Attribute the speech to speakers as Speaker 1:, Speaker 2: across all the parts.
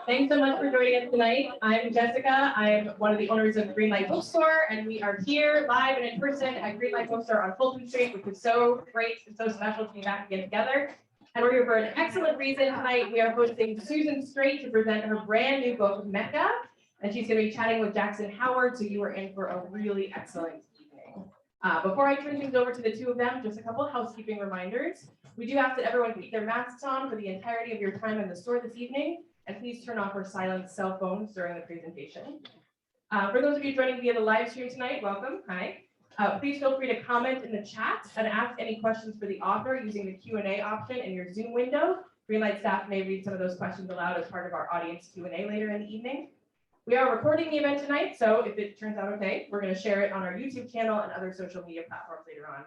Speaker 1: Thanks so much for joining us tonight. I'm Jessica. I'm one of the owners of Greenlight Bookstore, and we are here live and in person at Greenlight Bookstore on Fulton Street, which is so great and so special to be back again together. And we're here for an excellent reason tonight. We are hosting Susan Straight to present her brand new book, Mecca, and she's going to be chatting with Jackson Howard, so you are in for a really excellent evening. Before I turn things over to the two of them, just a couple of housekeeping reminders. We do ask that everyone keep their masks on for the entirety of your time in the store this evening, and please turn off or silence cell phones during the presentation. For those of you joining via the live stream tonight, welcome. Hi. Please feel free to comment in the chat and ask any questions for the author using the Q&A option in your Zoom window. Greenlight staff may read some of those questions aloud as part of our audience Q&A later in the evening. We are recording the event tonight, so if it turns out okay, we're going to share it on our YouTube channel and other social media platforms later on.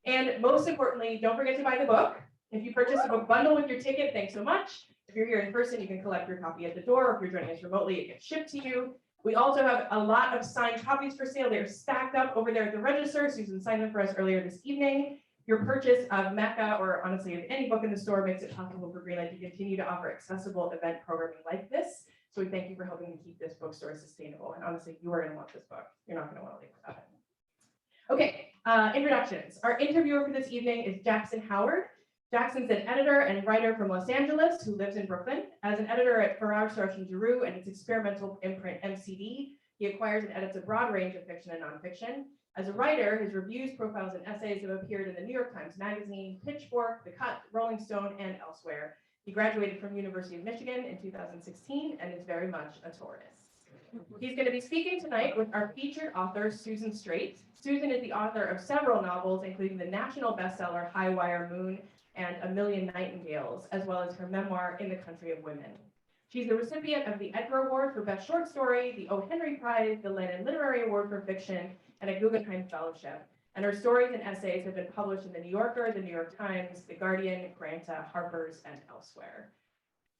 Speaker 1: And most importantly, don't forget to buy the book. If you purchase a book bundle with your ticket, thanks so much. If you're here in person, you can collect your copy at the door. If you're joining us remotely, it gets shipped to you. We also have a lot of signed copies for sale. They're stacked up over there at the register. Susan signed them for us earlier this evening. Your purchase of Mecca, or honestly of any book in the store, makes it possible for Greenlight to continue to offer accessible event programming like this. So we thank you for helping to keep this bookstore sustainable. And honestly, you are going to want this book. You're not going to want to leave without it. Okay, introductions. Our interviewer for this evening is Jackson Howard. Jackson's an editor and writer from Los Angeles who lives in Brooklyn. As an editor at Frías and Giroux and its experimental imprint MCD, he acquires and edits a broad range of fiction and nonfiction. As a writer, his reviews, profiles, and essays have appeared in the New York Times Magazine, Pitchfork, The Cut, Rolling Stone, and elsewhere. He graduated from University of Michigan in 2016 and is very much a tourist. He's going to be speaking tonight with our featured author, Susan Straight. Susan is the author of several novels, including the national bestseller High Wire Moon and A Million Nightingales, as well as her memoir, In the Country of Women. She's the recipient of the Edgar Award for Best Short Story, the O. Henry Prize, the Lennon Literary Award for Fiction, and a Guggenheim Fellowship. And her stories and essays have been published in The New Yorker, The New York Times, The Guardian, Granta, Harper's, and elsewhere.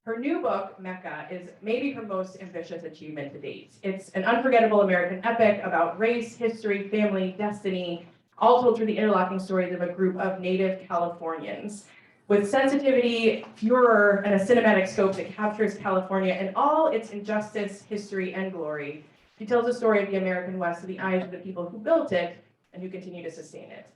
Speaker 1: Her new book, Mecca, is maybe her most ambitious achievement to date. It's an unforgettable American epic about race, history, family, destiny, all told through the interlocking stories of a group of native Californians. With sensitivity, furor, and a cinematic scope that captures California in all its injustice, history, and glory, she tells the story of the American West through the eyes of the people who built it and who continue to sustain it.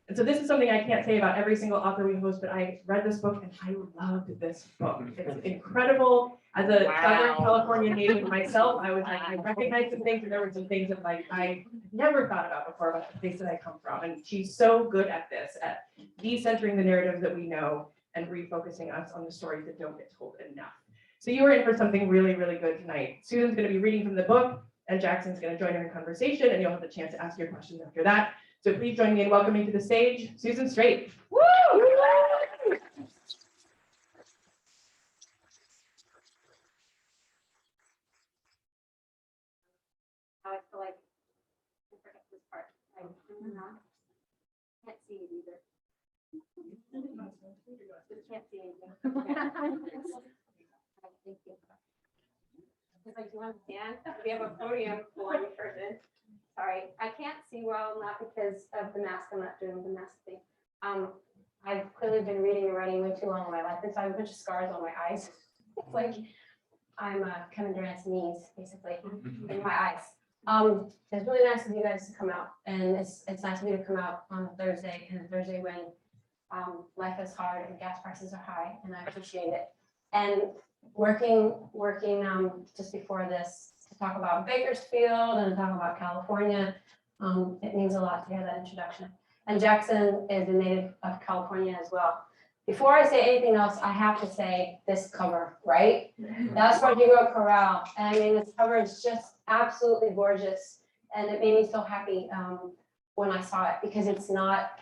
Speaker 1: And so this is something I can't say about every single author we host, but I read this book and I loved this book. It's incredible. As a Southern California native myself, I was like, I recognized some things, and there were some things that like I never thought about before about the place that I come from. And she's so good at this, at decentering the narratives that we know and refocusing us on the stories that don't get told enough. So you are in for something really, really good tonight. Susan's going to be reading from the book, and Jackson's going to join her in conversation, and you'll have the chance to ask your questions after that. So please join me in welcoming to the stage, Susan Straight. Woo!
Speaker 2: I feel like I forget this part. I can't see it either. Can't see anything. Thank you. It's like, do you want to stand? We have a podium for one person. Sorry, I can't see well, not because of the mask. I'm not doing the mask thing. I've clearly been reading and writing way too long in my life, and so I have a bunch of scars on my eyes. It's like I'm Kevin Durant's knees, basically, in my eyes. It's really nice of you guys to come out, and it's nice of you to come out on Thursday, and Thursday when life is hard and gas prices are high, and I appreciate it. And working just before this to talk about Bakersfield and talk about California, it means a lot to hear that introduction. And Jackson is a native of California as well. Before I say anything else, I have to say this cover, right? That's Rodrigo Corral. And I mean, this cover is just absolutely gorgeous. And it made me so happy when I saw it, because it's not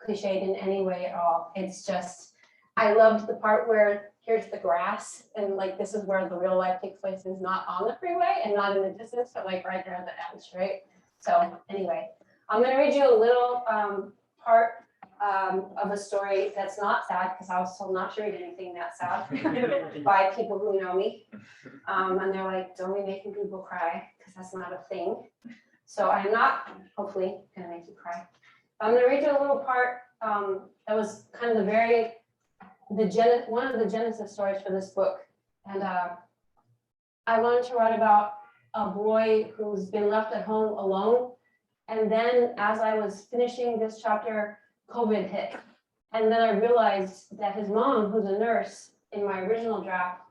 Speaker 2: cliched in any way at all. It's just, I loved the part where here's the grass, and like this is where the real life takes place, is not on the freeway and not in the distance, but like right there at the edge, right? So anyway, I'm going to read you a little part of a story that's not sad, because I was told not to read anything that sad by people who know me. And they're like, don't be making people cry, because that's not a thing. So I'm not, hopefully, going to make you cry. I'm going to read you a little part that was kind of the very one of the genesis stories for this book. And I wanted to write about a boy who's been left at home alone. And then as I was finishing this chapter, COVID hit. And then I realized that his mom, who's a nurse in my original draft,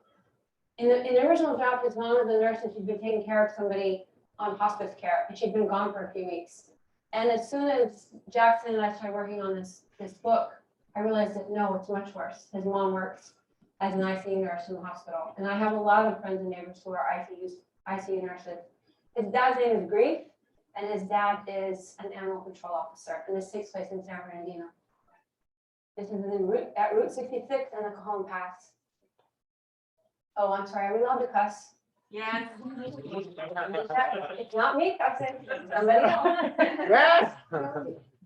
Speaker 2: in the original draft, his mom was a nurse and she'd been taking care of somebody on hospice care, and she'd been gone for a few weeks. And as soon as Jackson and I started working on this book, I realized that no, it's much worse. His mom works as an ICU nurse in the hospital. And I have a lot of friends and neighbors who are ICU nurses. His dad's name is Grief, and his dad is an animal control officer. And this takes place in San Bernardino. This is at Route 66 and the Cajon Pass. Oh, I'm sorry, are we allowed to cuss?
Speaker 1: Yes.
Speaker 2: It's not me cussing, somebody else.
Speaker 3: Yes.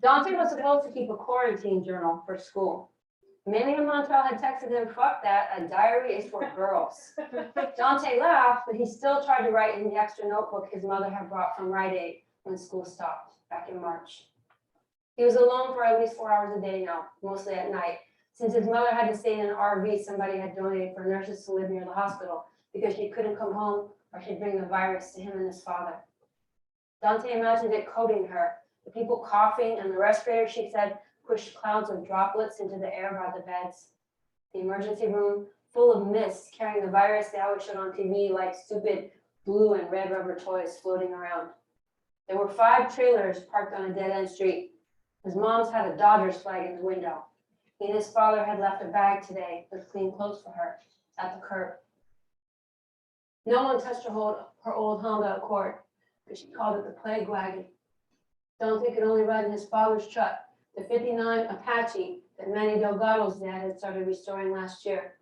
Speaker 2: Dante was supposed to keep a quarantine journal for school. Manny in Montreal had texted him, "Fuck that, a diary is for girls." Dante laughed, but he still tried to write in the extra notebook his mother had brought from Rite Aid when school stopped back in March. He was alone for at least 4 hours a day now, mostly at night. Since his mother had to stay in an RV somebody had donated for nurses to live near the hospital because she couldn't come home or she'd bring the virus to him and his father. Dante imagined it coating her, the people coughing and the respirator, she said, pushed clouds of droplets into the air by the beds. The emergency room full of mist carrying the virus they always showed on TV like stupid blue and red rubber toys floating around. There were 5 trailers parked on a dead-end street. His mom's had a Dodgers flag in the window. He and his father had left a bag today with clean clothes for her at the curb. No one touched her old Honda Accord, but she called it the plague wagon. Dante could only ride in his father's truck, the '59 Apache that Manny Delgado's dad had started restoring last year.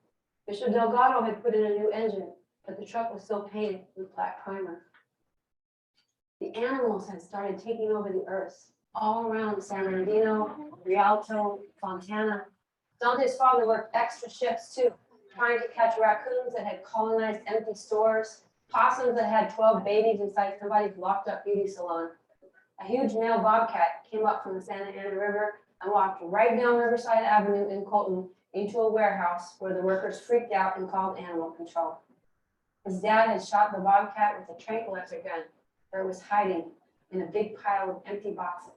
Speaker 2: Bishop Delgado had put in a new engine, but the truck was still painted with black primer. The animals had started taking over the earth all around San Bernardino, Rialto, Fontana. Dante's father worked extra shifts too, trying to catch raccoons that had colonized empty stores, possums that had 12 babies inside somebody's locked up beauty salon. A huge male bobcat came up from the Santa Ana River and walked right down Riverside Avenue in Colton into a warehouse where the workers freaked out and called animal control. His dad had shot the bobcat with a tranquilizer gun where it was hiding in a big pile of empty boxes.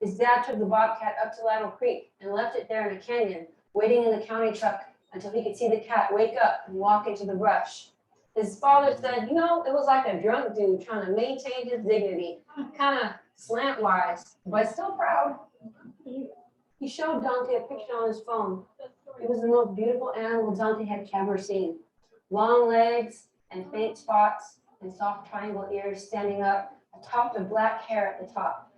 Speaker 2: His dad took the bobcat up to Ladle Creek and left it there in a canyon, waiting in the county truck until he could see the cat wake up and walk into the brush. His father said, it was like a drunk dude trying to maintain his dignity, kind of slantwise, but still proud. He showed Dante a picture on his phone. It was the most beautiful animal Dante had ever seen. Long legs and faint spots and soft triangle ears standing up, a tuft of black hair at the top.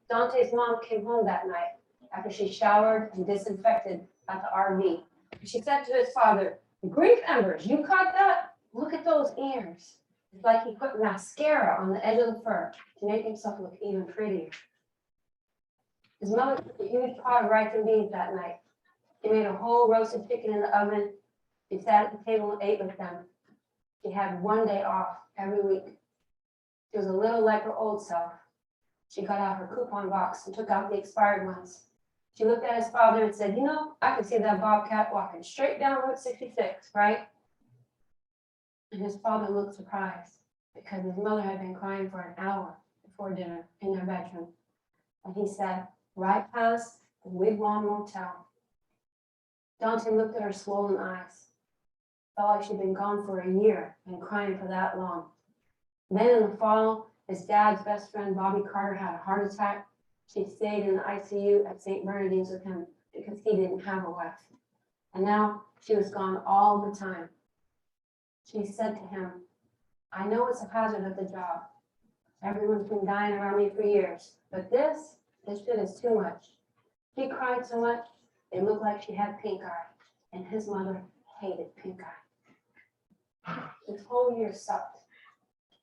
Speaker 2: Dante's mom came home that night after she showered and disinfected at the RV. She said to his father, "Grief embers, you caught that? Look at those ears." It's like he put mascara on the edge of the fur to make himself look even prettier. His mother cooked a huge pot of rice and beans that night. She made a whole roasted chicken in the oven. She sat at the table and ate with them. She had one day off every week. She was a little like her old self. She got out her coupon box and took out the expired ones. She looked at his father and said, I could see that bobcat walking straight down Route 66, right? And his father looked surprised because his mother had been crying for an hour before dinner in their bedroom. And he said, right past the Wigwam Motel. Dante looked at her swollen eyes. Felt like she'd been gone for a year and crying for that long. Then in the fall, his dad's best friend, Bobby Carter, had a heart attack. She stayed in the ICU at St. Bernardine's with him because he didn't have a wife. And now she was gone all the time. She said to him, "I know it's a hazard of the job. Everyone's been dying around me for years, but this shit is too much." She cried so much, it looked like she had pink eye, and his mother hated pink eye. This whole year sucked.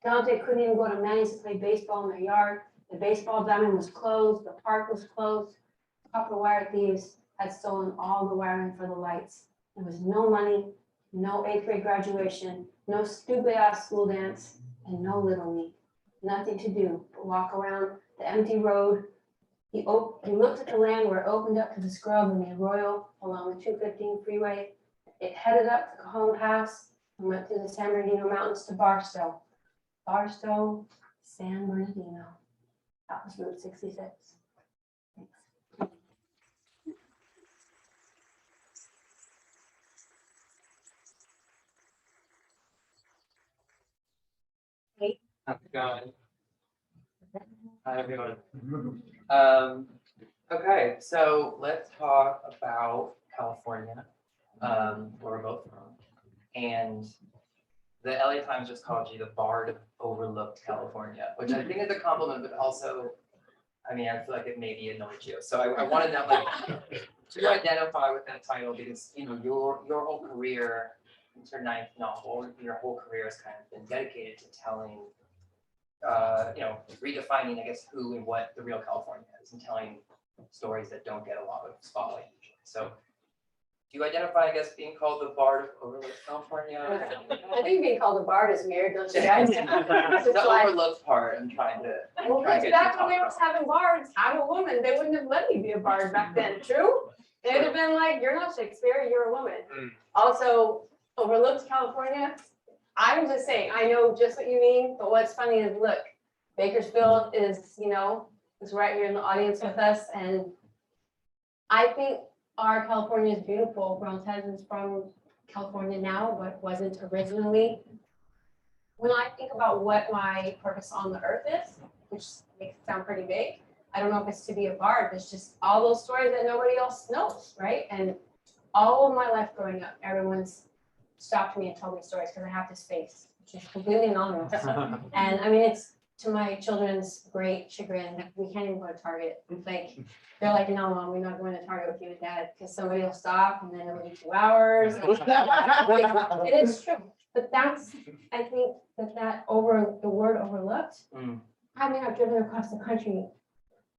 Speaker 2: Dante couldn't even go to Manny's to play baseball in their yard. The baseball diamond was closed, the park was closed. Copper wire thieves had stolen all the wiring for the lights. There was no money, no 8th grade graduation, no stupid ass school dance, and no little me. Nothing to do but walk around the empty road He looked at the land where it opened up to the scrub and the arroyo along the 215 freeway. It headed up to Cajon Pass and went through the San Bernardino Mountains to Barstow. Barstow, San Bernardino. That was Route 66. Thanks.
Speaker 3: How's it going? Hi, everyone. Okay, so let's talk about California, where we're both from. And the LA Times just called you the Bard of Overlooked California, which I think is a compliment, but also, I mean, I feel like it maybe annoyed you. So I want to know, like, do you identify with that title? Because, you know, your whole career, it's your ninth novel, your whole career has kind of been dedicated to telling, you know, redefining, I guess, who and what the real California is and telling stories that don't get a lot of spotlight usually. So do you identify, I guess, being called the Bard of Overlooked California?
Speaker 2: I think being called a bard is weird, don't you guys?
Speaker 3: The overlooked part, I'm trying to.
Speaker 2: Well,
Speaker 3: try to
Speaker 2: because
Speaker 3: get
Speaker 2: back
Speaker 3: you
Speaker 2: when we
Speaker 3: to
Speaker 2: was
Speaker 3: talk about.
Speaker 2: having bards, I'm a woman, they wouldn't have let me be a bard back then, true? They'd have been like, you're not Shakespeare, you're a woman.
Speaker 3: Mm.
Speaker 2: Also, overlooked California, I'm just saying, I know just what you mean, but what's funny is, look, Bakersfield is, you know, is right here in the audience with us, and I think our California is beautiful. Brown's is from California now, but wasn't originally. When I think about what my purpose on the earth is, which makes it sound pretty big, I don't know if it's to be a bard, it's just all those stories that nobody else knows, right? And all of my life growing up, everyone's stopped me and told me stories because I have this face, which is completely anonymous. And I mean, it's to my children's great chagrin, we can't even go to Target. It's like, they're like, no, Mom, we're not going to Target with you and Dad, because somebody will stop and then it'll be 2 hours. It is true, but that's, I think that over, the word overlooked.
Speaker 3: Mm.
Speaker 2: I mean, I've driven across the country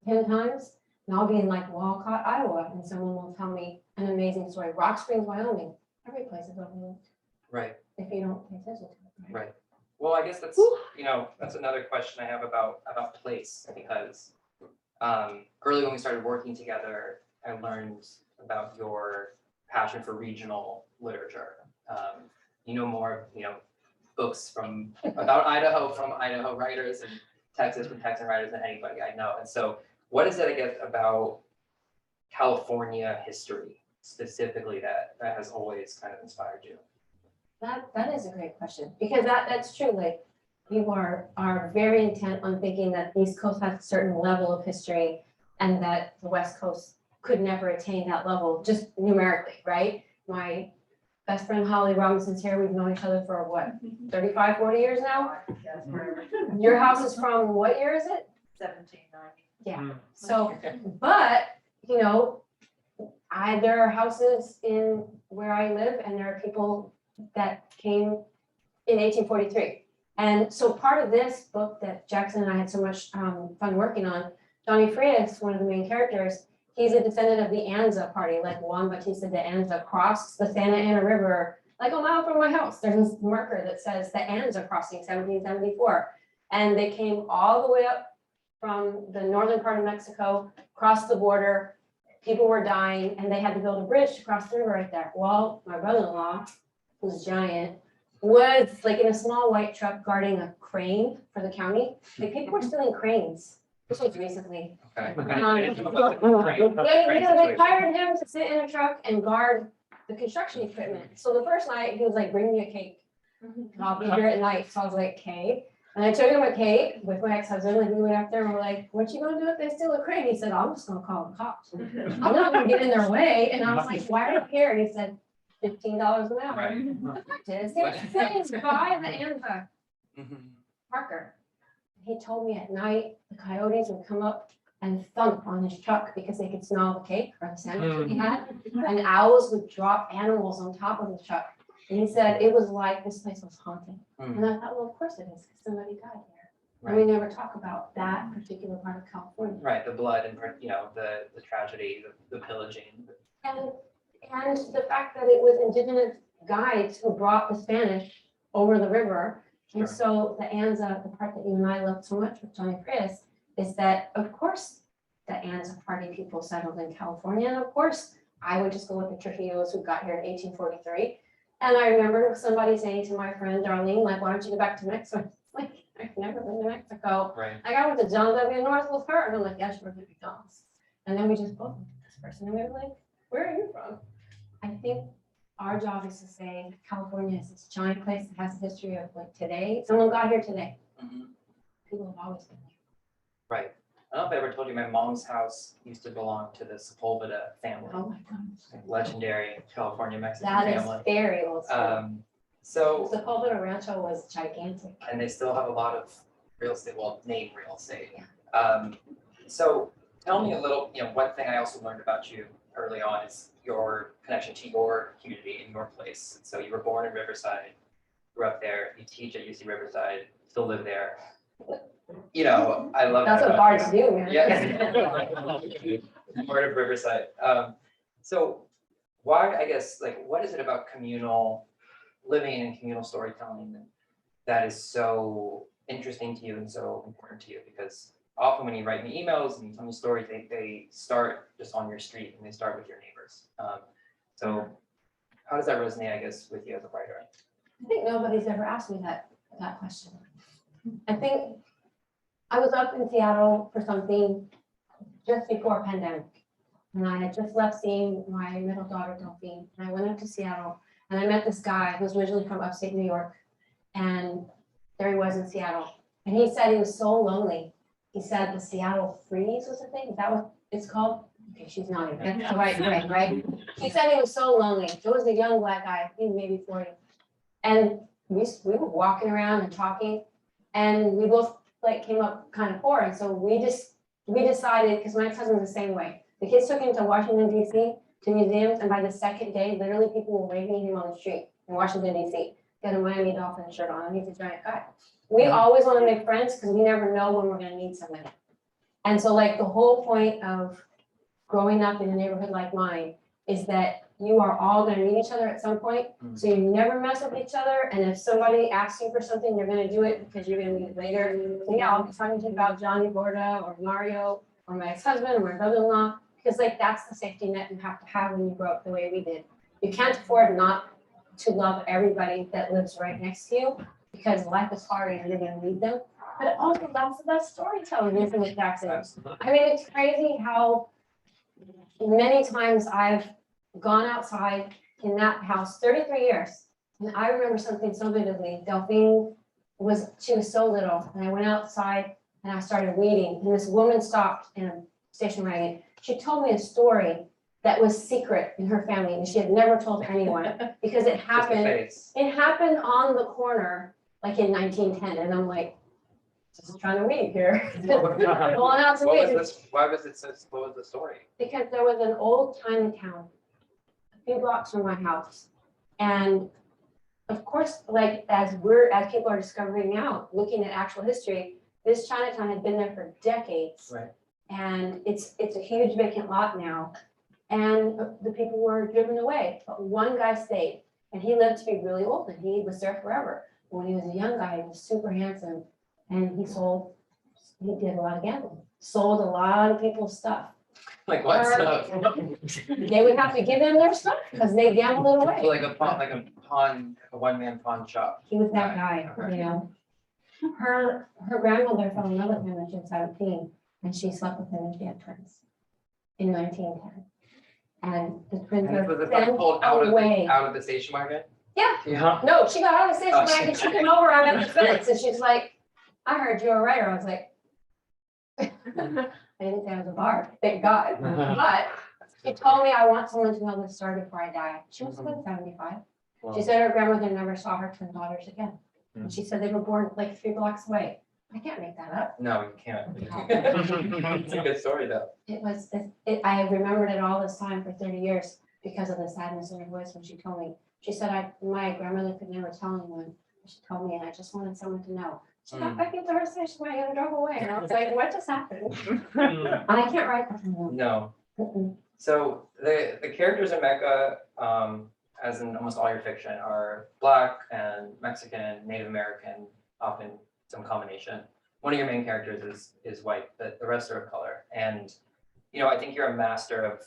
Speaker 2: 10 times, and I'll be in like Walcott, Iowa, and someone will tell me an amazing story. Rock Springs, Wyoming, every place is overlooked
Speaker 3: Right,
Speaker 2: if you don't pay attention to it.
Speaker 3: right. Well, I guess that's, you know, that's another question I have about place, because early when we started working together, I learned about your passion for regional literature. You know more, you know, books about Idaho from Idaho writers and Texas from Texan writers than anybody I know. And so what is it, I guess, about California history specifically that has always kind of inspired you?
Speaker 2: That is a great question, because that's true. Like, people are very intent on thinking that the East Coast has a certain level of history and that the West Coast could never attain that level, just numerically, right? My best friend Holly Robinson's here. We've known each other for what, 35, 40 years now? Your house is from what year is it?
Speaker 4: 1790.
Speaker 2: Yeah, so, but, you know, there are houses in where I live and there are people that came in 1843. And so part of this book that Jackson and I had so much fun working on, Johnny Frías, one of the main characters, he's a descendant of the Anza party, like Juan Bautista de Anza crossed the Santa Ana River, like a mile from my house. There's this marker that says the Anza crossing 1774. And they came all the way up from the northern part of Mexico, crossed the border, people were dying, and they had to build a bridge to cross the river right there. Well, my brother-in-law, who's giant, was like in a small white truck guarding a crane for the county. Like, people were stealing cranes. This was recently.
Speaker 3: Okay.
Speaker 2: They hired him to sit in a truck and guard the construction equipment. So the first night, he was like, bring me a cake. I'll be here at night. So I was like, okay. And I took him a cake with my ex-husband, like we went up there and we're like, what you gonna do if they steal a crane? He said, I'm just gonna call the cops. I'm not gonna get in their way. And I was like, why are you here? And he said, $15 an hour.
Speaker 3: Right.
Speaker 2: The fact is, he was saying, buy the Anza
Speaker 3: Mhm.
Speaker 2: Parker. He told me at night, the coyotes would come up and thump on his truck because they could smell the cake or the sandwich that he had. And owls would drop animals on top of the truck. And he said it was like this place was haunted.
Speaker 3: Mm.
Speaker 2: And I thought, well, of course it is, because somebody died here. And
Speaker 3: Right.
Speaker 2: we never talk about that particular part of California.
Speaker 3: Right, the blood and, you know, the tragedy, the pillaging.
Speaker 2: And the fact that it was indigenous guides who brought the Spanish over the river. And so the Anza, the part that you and I loved so much with Johnny Frías, is that, of course, the aunts of party people settled in California. And of course, I would just go with the Trujillos who got here in 1843. And I remember somebody saying to my friend Darlene, like, why don't you go back to Mexico? Like, I've never been to Mexico.
Speaker 3: Right.
Speaker 2: Like, I went to John W. North with her, and I'm like, yeah, she worked at McDonald's. And then we just both looked at this person, and we were like, where are you from? I think our job is to say California is this giant place that has a history of like today. Someone got here today.
Speaker 3: Mhm.
Speaker 2: People have always been here.
Speaker 3: Right. I don't know if I ever told you, my mom's house used to belong to the Sepulveda family,
Speaker 2: Oh my gosh.
Speaker 3: legendary California Mexican
Speaker 2: That is
Speaker 3: family.
Speaker 2: very old school.
Speaker 3: So,
Speaker 2: The Culver Rancho was gigantic.
Speaker 3: and they still have a lot of real estate, well, named real estate.
Speaker 2: Yeah.
Speaker 3: So tell me a little, one thing I also learned about you early on is your connection to your community in your place. So you were born in Riverside, grew up there, you teach at UC Riverside, still live there. I love
Speaker 2: That's
Speaker 3: that
Speaker 2: what
Speaker 3: about
Speaker 2: bards
Speaker 3: you.
Speaker 2: do, man.
Speaker 3: Yeah. Part of Riverside. So why, I guess, like, what is it about communal living and communal storytelling that is so interesting to you and so important to you? Because often when you write me emails and you tell me stories, they start just on your street and they start with your neighbors. So how does that resonate, I guess, with you as a writer?
Speaker 2: I think nobody's ever asked me that question. I think I was up in Seattle for something just before pandemic. And I had just left seeing my middle daughter, Delphine, and I went up to Seattle and I met this guy who was originally from upstate New York. And there he was in Seattle. And he said he was so lonely. He said the Seattle Frías was a thing. Is that what it's called? Okay, she's nodding. That's the right way, right? He said he was so lonely. It was a young black guy, he was maybe 40. And we were walking around and talking, and we both like came up kind of poor. And so we decided, because my ex-husband's the same way. The kids took him to Washington, D.C., to museums, and by the second day, literally people were waving him on the street in Washington, D.C. He had a Miami Dolphins shirt on, and he's a giant guy. We always want to make friends because we never know when we're going to need somebody. And so like the whole point of growing up in a neighborhood like mine is that you are all going to need each other at some point. So you never mess with each other. And if somebody asks you for something, you're going to do it because you're going to need it later. So yeah, I'll be talking about Johnny Borda or Mario or my ex-husband or my brother-in-law, because like that's the safety net you have to have when you grow up the way we did. You can't afford not to love everybody that lives right next to you, because life is hard and you're going to need them. But it also, that's the best storytelling, isn't it, Jackson? I mean, it's crazy how many times I've gone outside in that house, 33 years. And I remember something so vividly. Delphine she was so little, and I went outside and I started weeding, and this woman stopped in a station wagon. She told me a story that was secret in her family, and she had never told anyone because it happened. It happened on the corner, like in 1910, and I'm like, just trying to weed here. Going out to weed.
Speaker 3: Why was it so? What was the story?
Speaker 2: Because there was an old Chinatown a few blocks from my house, and of course, like as people are discovering now, looking at actual history, this Chinatown had been there for decades.
Speaker 3: Right.
Speaker 2: And it's a huge vacant lot now. And the people were driven away, but one guy stayed, and he lived to be really old, and he was there forever. When he was a young guy, he was super handsome, and he did a lot of gambling, sold a lot of people's stuff.
Speaker 3: Like what stuff?
Speaker 2: They would have to give him their stuff because they gambled it away.
Speaker 3: So like a one-man pawn shop.
Speaker 2: He was that guy,
Speaker 3: Okay.
Speaker 2: Her grandmother fell in love with him when she was 17, and she slept with him and she had twins in 1910. And the twins
Speaker 3: And this
Speaker 2: were
Speaker 3: was
Speaker 2: sent
Speaker 3: pulled out
Speaker 2: away.
Speaker 3: of the station wagon?
Speaker 2: Yeah.
Speaker 3: Yeah.
Speaker 2: No, she got out of the station
Speaker 3: Oh,
Speaker 2: wagon,
Speaker 3: she-
Speaker 2: she came over on the fence, and she's like, I heard you're a writer. I was like, I didn't say I was a bard, thank God. But she told me, I want someone to know this story before I die. She was about 75. She said her grandmother never saw her twin daughters again. And she said they were born like 3 blocks away. I can't make that up.
Speaker 3: No, you can't. It's a good story though.
Speaker 2: I remembered it all this time for 30 years because of the sadness in her voice when she told me. She said, my grandmother could never tell anyone. She told me, and I just wanted someone to know. She got back into her station wagon and drove away. And I was like, what just happened? And I can't write that from
Speaker 3: No.
Speaker 2: them.
Speaker 3: So the characters in Mecca, as in almost all your fiction, are Black and Mexican, Native American, often some combination. One of your main characters is white, but the rest are of color. And I think you're a master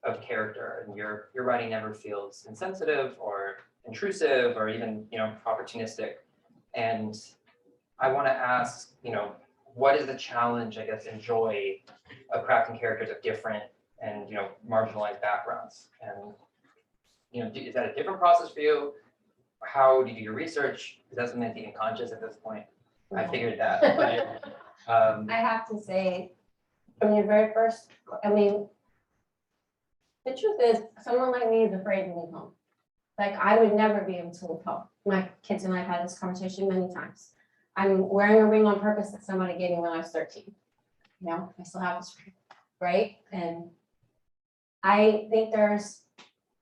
Speaker 3: of character, and your writing never feels insensitive or intrusive or even, opportunistic. And I want to ask, what is the challenge, I guess, and joy of crafting characters of different and, marginalized backgrounds? And, is that a different process for you? How do you do your research? Is that something that's even conscious at this point? I figured that. But,
Speaker 2: I have to say, from your very first, the truth is, someone like me is afraid to leave home. Like, I would never be able to leave home. My kids and I have had this conversation many times. I'm wearing a ring on purpose that somebody gave me when I was 13. I still have this ring, right? And I think there's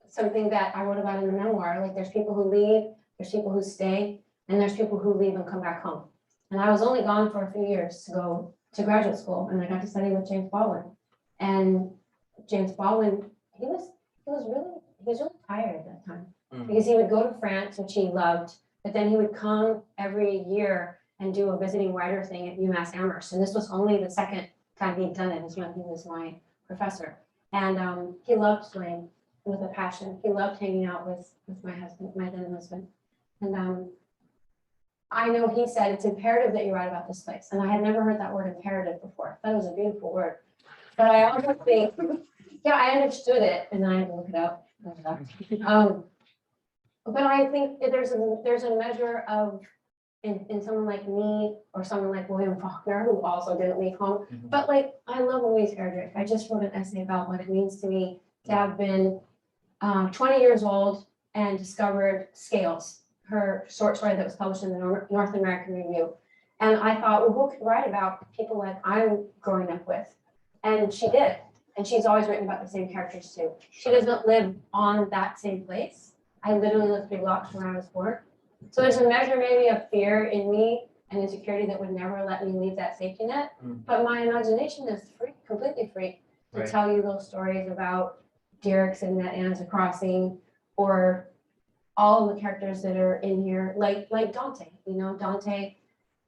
Speaker 2: something that I wrote about in the memoir. Like, there's people who leave, there's people who stay, and there's people who leave and come back home. And I was only gone for a few years to go to graduate school, and I got to study with James Baldwin. And James Baldwin, he was really tired at that time, because he would go to France, which he loved, but then he would come every year and do a visiting writer thing at UMass Amherst. And this was only the second time he'd done it, is when he was my professor. And he loved slang with a passion. He loved hanging out with my husband, my then husband. And I know he said it's imperative that you write about this place. And I had never heard that word imperative before. That was a beautiful word. But I also think, I understood it, and then I had to look it up. But I think there's a measure of, in someone like me, or someone like William Faulkner, who also didn't leave home. But like, I love Louise Erdrich. I just wrote an essay about what it means to me to have been 20 years old and discovered Scales, her short story that was published in the North American Review. And I thought, well, who could write about people like I'm growing up with? And she did. And she's always written about the same characters too. She doesn't live on that same place. I literally lived 3 blocks where I was born. So there's a measure maybe of fear in me and insecurity that would never let me leave that safety net. But my imagination is free, completely free, to tell you those stories about Derek's and that Anne's a Crossing, or all of the characters that are in here, like Dante. Dante,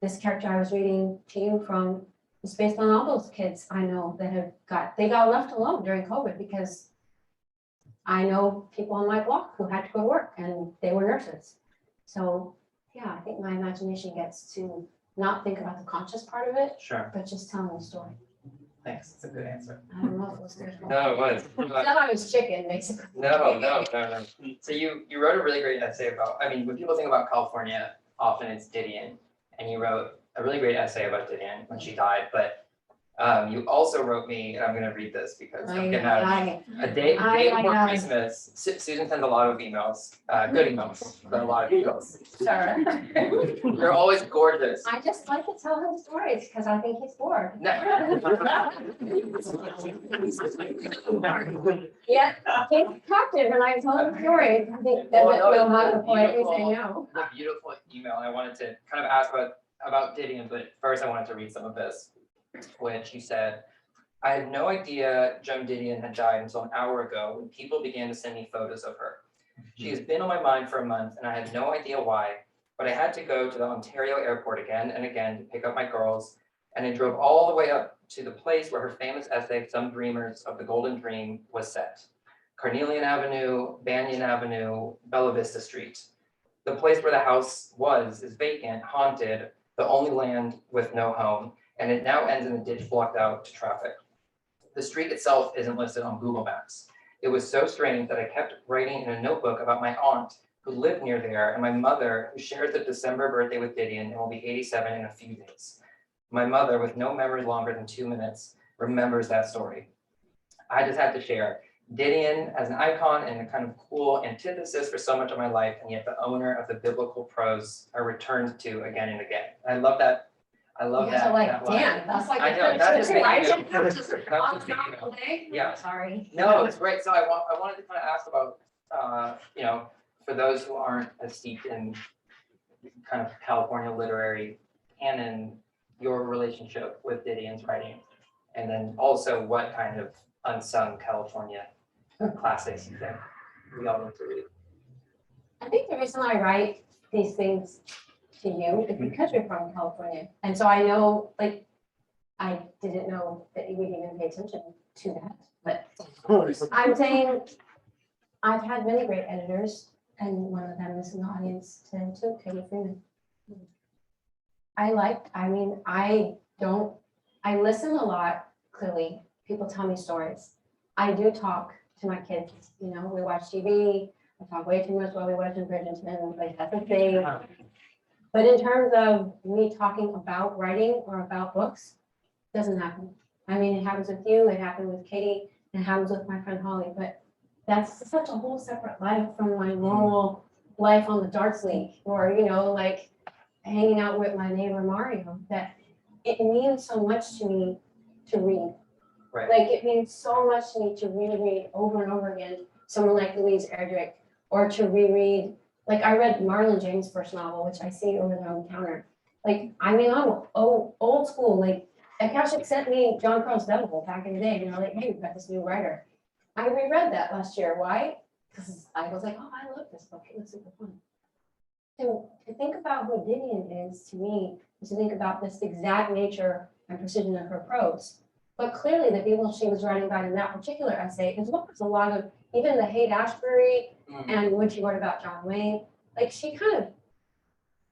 Speaker 2: this character I was reading to you from, is based on all those kids I know that they got left alone during COVID, because I know people on my block who had to go to work and they were nurses. So I think my imagination gets to not think about the conscious part of it, but just telling the story.
Speaker 3: Thanks, that's a good answer.
Speaker 2: I don't know if it was good.
Speaker 3: No, it was.
Speaker 2: Said I was chicken, basically.
Speaker 3: No. So you wrote a really great essay about, when people think about California, often it's Didion, and you wrote a really great essay about Didion when she died, but you also wrote me, and I'm going to read this because I'm getting out of a day before Christmas. Susan sends a lot of emails, good emails, but a lot of emails.
Speaker 2: Sure.
Speaker 3: They're always gorgeous.
Speaker 2: I just like to tell him stories because I think he's bored. Yeah, he's captive, and I told him stories. I think that will have a point. We say no.
Speaker 3: A beautiful email. I wanted to kind of ask about Didion, but first I wanted to read some of this, which he said, I had no idea Joan Didion had died until an hour ago when people began to send me photos of her. She has been on my mind for a month and I had no idea why, but I had to go to the Ontario airport again and again to pick up my girls, and I drove all the way up to the place where her famous essay, Some Dreamers of the Golden Dream, was set. Carnelian Avenue, Banyan Avenue, Bella Vista Street. The place where the house is vacant, haunted, the only land with no home, and it now ends in a ditch blocked out to traffic. The street itself isn't listed on Google Maps. It was so strange that I kept writing in a notebook about my aunt who lived near there, and my mother who shares the December birthday with Didion and will be 87 in a few days. My mother, with no memory longer than 2 minutes, remembers that story. I just had to share Didion as an icon and a kind of cool antithesis for so much of my life, and yet the owner of the biblical prose I returned to again and again. I love that. I love that.
Speaker 2: Like, damn, that's like.
Speaker 3: I know, that's
Speaker 2: Yeah. Sorry.
Speaker 3: No, it's great. So I wanted to kind of ask about, for those who aren't as steeped in kind of California literary canon, your relationship with Didion's writing, and then also what kind of unsung California classics you think we all need to read.
Speaker 2: I think the reason I write these things to you is because you're from California. And so I know, like, I didn't know that you would even pay attention to that, but I'm saying I've had many great editors, and one of them is in the audience today too, Katie Freeman. I listen a lot, clearly. People tell me stories. I do talk to my kids, you know, we watch TV, I talk way too much while we watch Bridgerton, like that's a thing. But in terms of me talking about writing or about books, doesn't happen. I mean, it happens with you, it happened with Katie, it happens with my friend Holly, but that's such a whole separate life from my normal life on the darts league, or, you know, like hanging out with my neighbor Mario, that it means so much to me to read.
Speaker 3: Right.
Speaker 2: Like, it means so much to me to reread over and over again, someone like Louise Erdrich, or to reread, like I read Marlon James' first novel, which I see over there on the counter. Like, I mean, I'm old school, like, Akashic sent me John Crow's Devil back in the day, and they're like, hey, we've got this new writer. I reread that last year. Why? Because I was like, oh, I love this book. It was super fun. So to think about who Gideon is to me, is to think about this exact nature and precision of her prose. But clearly the people she was writing about in that particular essay, as well as a lot of, even the Haight Ashbury and when she wrote about John Wayne, like she kind of,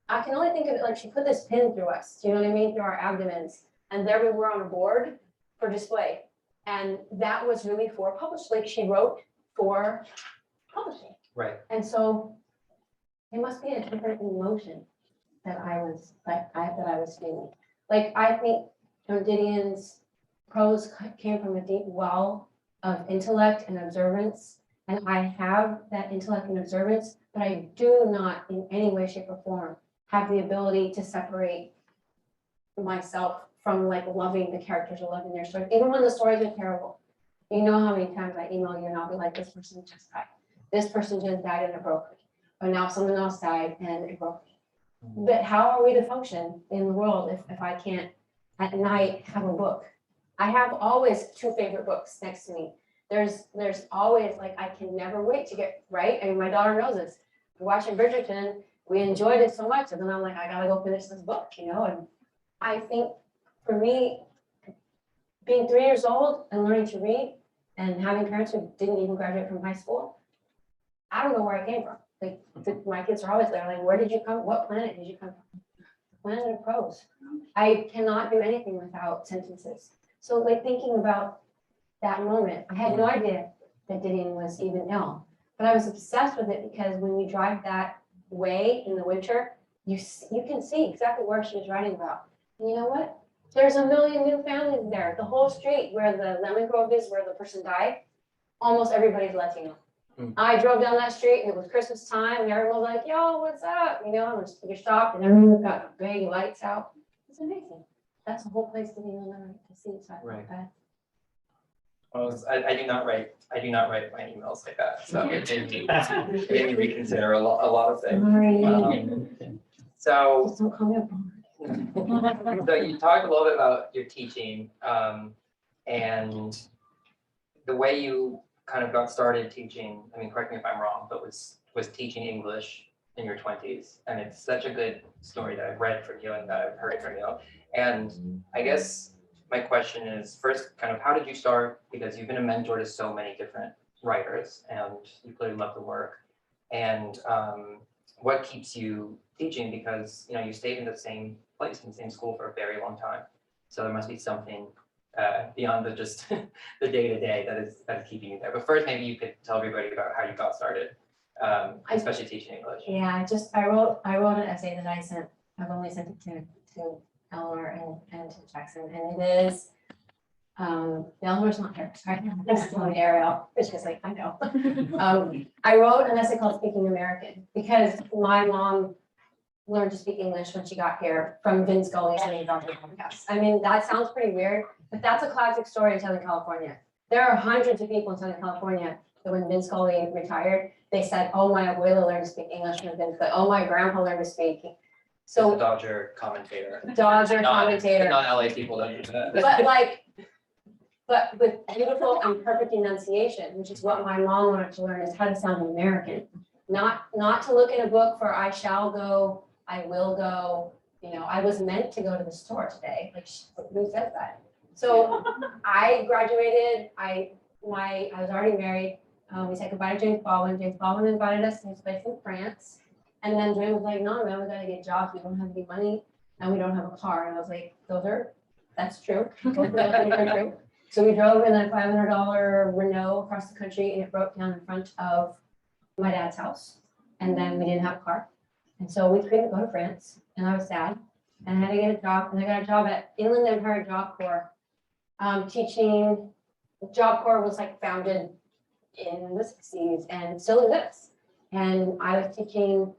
Speaker 2: I can only think of it like she put this pin through us, do you know what I mean? Through our abdomens. And there we were on a board for display. And that was really for publishing, like she wrote for publishing.
Speaker 3: Right.
Speaker 2: And so it must be a different emotion that I was feeling. Like I think Gideon's prose came from a deep well of intellect and observance. And I have that intellect and observance, but I do not in any way, shape, or form have the ability to separate myself from like loving the characters or loving their stories, even when the stories are terrible. You know how many times I email you and I'll be like, this person just died. This person just died and it broke me. Or now someone else died and it broke me. But how are we to function in the world if I can't at night have a book? I have always two favorite books next to me. There's always like, I can never wait to get right. I mean, my daughter knows this. We're watching Bridgerton. We enjoyed it so much. And then I'm like, I gotta go finish this book, you know? And I think for me, being 3 years old and learning to read and having parents who didn't even graduate from high school, I don't know where I came from. Like my kids are always there, like, where did you come? What planet did you come from? Planet of prose. I cannot do anything without sentences. So like thinking about that moment, I had no idea that Gideon was even ill, but I was obsessed with it because when you drive that way in the winter, you can see exactly where she was writing about. And you know what? There's a million new families there. The whole street where the lemon grove is, where the person died, almost everybody's Latino. I drove down that street and it was Christmas time and everyone was like, yo, what's up? You know, and you stopped and everyone got big lights out. It's amazing. That's a whole place to be on to see. So I felt bad.
Speaker 3: Well, I do not write my emails like that. So it made me reconsider a lot of things.
Speaker 2: Sorry.
Speaker 3: So
Speaker 2: Just don't call me a bummer.
Speaker 3: So you talked a little bit about your teaching and the way you kind of got started teaching. I mean, correct me if I'm wrong, but was teaching English in your 20s. And it's such a good story that I've read from you and that I've heard from you. And I guess my question is first, kind of how did you start? Because you've been a mentor to so many different writers and you clearly love the work. And what keeps you teaching? Because you know you stayed in the same place, in the same school for a very long time. So there must be something beyond just the day-to-day that is keeping you there. But first, maybe you could tell everybody about how you got started, especially teaching English.
Speaker 2: Yeah, I wrote an essay that I sent. I've only sent it to Eleanor and to Jackson, and it is Eleanor's not here. Sorry, this is only Ariel. It's just like I know. I wrote an essay called "Speaking American" because my mom learned to speak English when she got here from Vince Scully's and Dr. podcast. I mean, that sounds pretty weird, but that's a classic story in Southern California. There are hundreds of people in Southern California that when Vince Scully retired, they said, "Oh, my abuela learned to speak English from Vince, but oh, my grandpa learned to speak."
Speaker 3: So Dodger commentator.
Speaker 2: Commentator.
Speaker 3: Non-LA people don't do that.
Speaker 2: But with beautiful and perfect enunciation, which is what my mom wanted to learn, is how to sound American. Not to look in a book for I shall go, I will go. You know, I was meant to go to the store today. Like, who says that? So I graduated, I was already married. We said goodbye to James Baldwin. James Baldwin invited us to his place in France. And then James was like, no, man, we gotta get jobs. We don't have any money and we don't have a car. And I was like, that's true. Both of those things are true. So we drove in a $500 Renault across the country and it broke down in front of my dad's house. And then we didn't have a car. And so we couldn't go to France and I was sad. And I had to get a job and I got a job at Inland Empire Job Corps. Teaching. Job Corps was like founded in the 60s and still exists. And I was teaching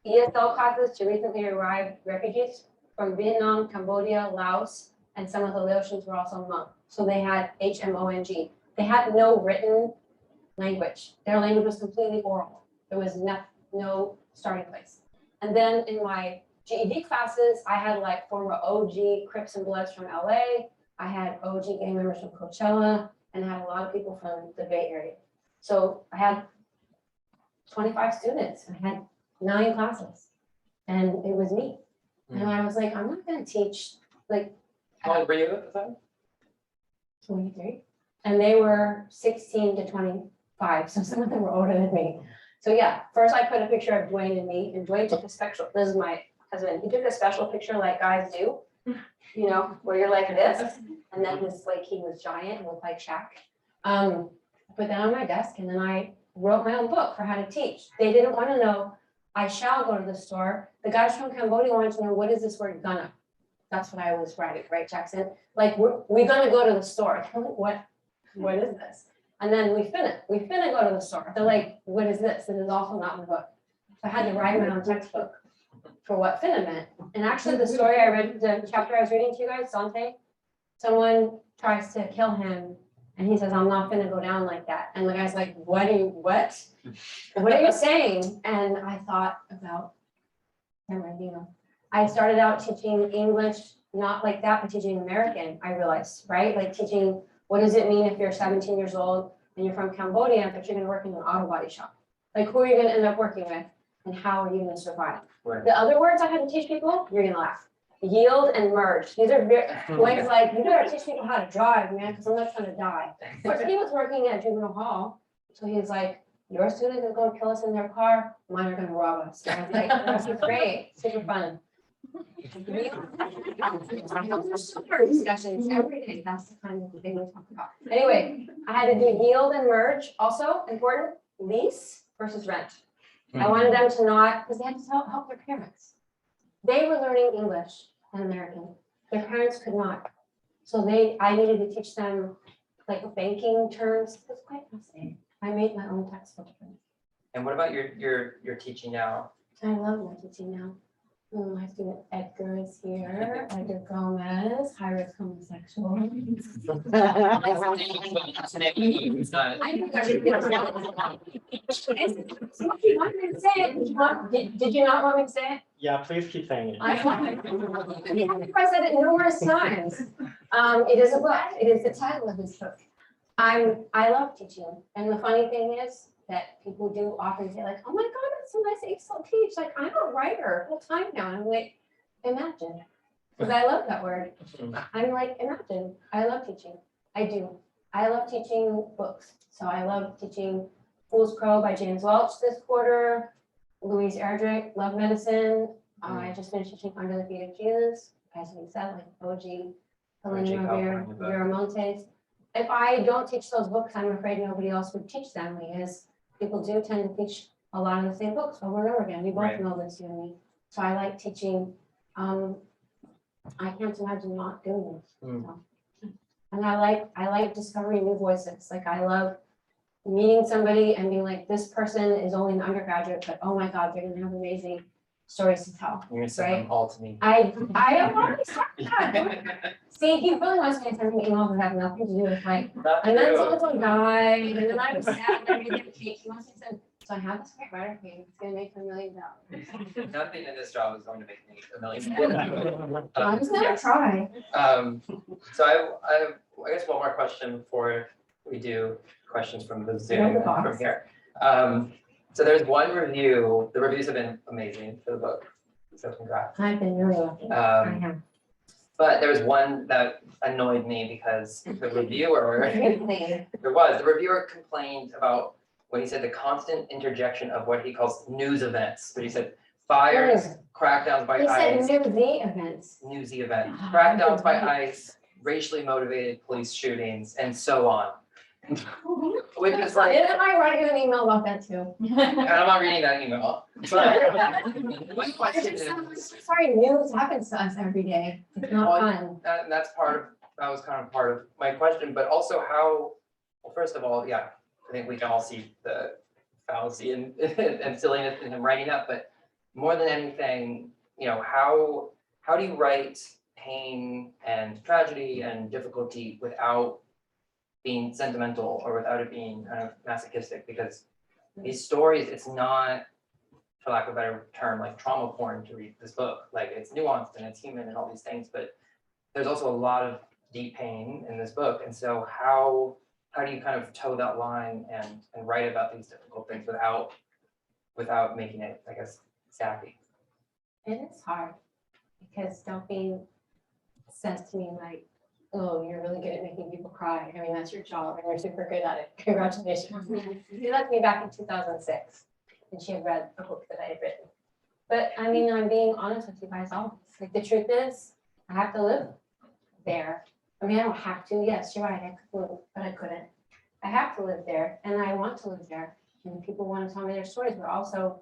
Speaker 2: ESL classes to recently arrived refugees from Vietnam, Cambodia, Laos, and some of the Laotians were also Hmong. So they had HMONG. They had no written language. Their language was completely oral. There was no starting place. And then in my GED classes, I had like former OG Crips and Bloods from LA. I had OG gang members from Coachella and I had a lot of people from the Bay Area. So I had 25 students. I had 9 classes and it was me. And I was like, I'm not gonna teach like.
Speaker 3: How old were you at the time?
Speaker 2: 23. And they were 16 to 25. So some of them were older than me. So yeah, first I put a picture of Dwayne and me and Dwayne took a special, this is my husband. He took a special picture like guys do, you know, where you're like this. And then this, like, he was giant and looked like Shaq. I put that on my desk and then I wrote my own book for how to teach. They didn't want to know, I shall go to the store. The guys from Cambodia wanted to know, what is this word gonna? That's what I was writing, right, Jackson? Like, we're gonna go to the store. What is this? And then we finna go to the store. They're like, what is this? It is also not in the book. So I had to write my own textbook for what finna meant. And actually the story I read, the chapter I was reading to you guys, Dante, someone tries to kill him and he says, I'm not gonna go down like that. And the guy's like, what are you saying? And I thought about, I started out teaching English, not like that, but teaching American, I realized, right? Like teaching, what does it mean if you're 17 years old and you're from Cambodia, but you're gonna work in an auto body shop? Like, who are you gonna end up working with and how are you gonna survive?
Speaker 3: Right.
Speaker 2: The other words I had to teach people, you're gonna laugh. Yield and merge. These are very, Dwayne's like, you gotta teach people how to drive, man, because I'm not trying to die. But he was working at juvenile hall. So he's like, your student is gonna kill us in their car, mine are gonna rob us. And I was like, that's great, super fun. Super discussions every day. That's the kind of thing we talk about. Anyway, I had to do yield and merge. Also important, lease versus rent. I wanted them to not, because they had to help their parents. They were learning English and American. Their parents could not. So I needed to teach them like banking terms. It was quite fascinating. I made my own textbook.
Speaker 3: And what about your teaching now?
Speaker 2: I love my teaching now. My student Edgar is here. Edgar Gomez, high risk homosexual. I knew you wanted me to say it. Did you not want me to say it?
Speaker 4: Yeah, please keep saying it.
Speaker 2: I said it numerous times. It is a book. It is the title of this book. I love teaching. And the funny thing is that people do often say like, oh my God, that's so nice that you still teach. Like, I'm a writer full time now. And I'm like, imagine. Because I love that word. I'm like, imagine. I love teaching. I do. I love teaching books. So I love teaching Fool's Crow by James Welch this quarter. Louise Erdrich, Love Medicine. I just finished teaching Under the Feet of Jesus. As we said, like OG, Helena Viramontes. If I don't teach those books, I'm afraid nobody else would teach them because people do tend to teach a lot of the same books over and over again. We both know this, you and me. So I like teaching. I can't imagine not doing this. So. And I like discovering new voices. Like I love meeting somebody and being like, this person is only an undergraduate, but oh my God, they're gonna have amazing stories to tell.
Speaker 3: You're gonna send them all to me.
Speaker 2: I have already started that. See, he really wants me to send me emails that have nothing to do with like, and then someone died, and then I was sad that I didn't get cake. He wants me to send, so I have this great writer for you. It's gonna make $1 million.
Speaker 3: Nothing in this job is going to make me $1 million.
Speaker 2: I'm just gonna try.
Speaker 3: So I guess one more question before we do questions from the Zoom from here. So there's one review. The reviews have been amazing for the book. So congrats.
Speaker 2: I've been really lucky. I have.
Speaker 3: But there was one that annoyed me because the reviewer,
Speaker 2: Really?
Speaker 3: the reviewer complained about what he said, the constant interjection of what he calls news events. But he said fires, crackdowns by
Speaker 2: He said
Speaker 3: ICE,
Speaker 2: newsy events.
Speaker 3: newsy event, crackdowns by ICE, racially motivated police shootings, and so on. Which is like,
Speaker 2: Didn't I write you an email about that too?
Speaker 3: and I'm not reading that email, but my question is,
Speaker 2: Sorry, news happens to us every day. It's not fun.
Speaker 3: that was kind of part of my question, but also how, well, first of all, yeah, I think we can all see the fallacy and silliness in him writing that, but more than anything, you know, how do you write pain and tragedy and difficulty without being sentimental or without it being kind of masochistic? Because these stories, it's not, for lack of a better term, like trauma porn to read this book. Like, it's nuanced and it's human and all these things, but there's also a lot of deep pain in this book. And so how do you kind of toe that line and write about these difficult things without making it, I guess, sappy?
Speaker 2: It is hard because dumping says to me like, oh, you're really good at making people cry. I mean, that's your job and you're super good at it. Congratulations. She did that to me back in 2006 and she had read a book that I had written. But I mean, I'm being honest with you guys always. Like, the truth is, I have to live there. I mean, I don't have to. Yes, you're right. I could move, but I couldn't. I have to live there and I want to live there. And people want to tell me their stories, but also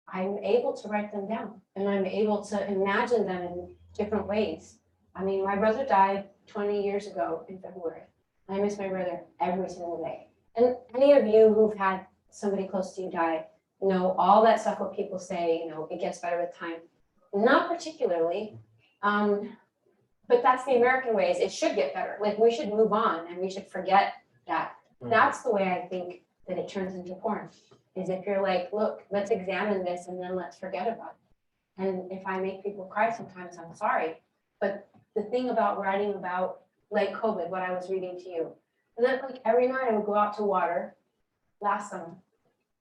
Speaker 2: I'm able to write them down and I'm able to imagine them in different ways. I mean, my brother died 20 years ago in February. I miss my brother every single day. And any of you who've had somebody close to you die know all that stuff what people say, you know, it gets better with time. Not particularly, but that's the American ways. It should get better. Like, we should move on and we should forget that. That's the way I think that it turns into porn, is if you're like, look, let's examine this and then let's forget about it. And if I make people cry sometimes, I'm sorry. But the thing about writing about, like COVID, what I was reading to you, is that like every night I would go out to water last summer,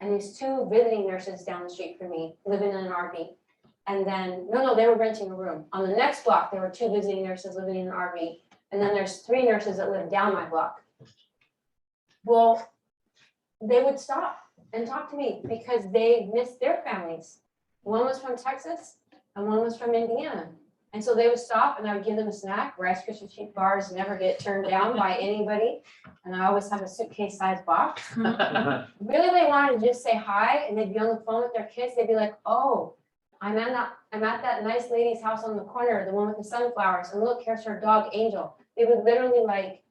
Speaker 2: and these two visiting nurses down the street from me, living in an RV. And then, no, they were renting a room. On the next block, there were two visiting nurses living in an RV. And then there's three nurses that live down my block. Well, they would stop and talk to me because they missed their families. One was from Texas and one was from Indiana. And so they would stop and I would give them a snack. Rice Krispie treat bars never get turned down by anybody. And I always have a suitcase sized box. Really, they wanted to just say hi and they'd be on the phone with their kids. They'd be like, oh, I'm at that nice lady's house on the corner, the one with the sunflowers. And look, here's her dog, Angel. They would literally like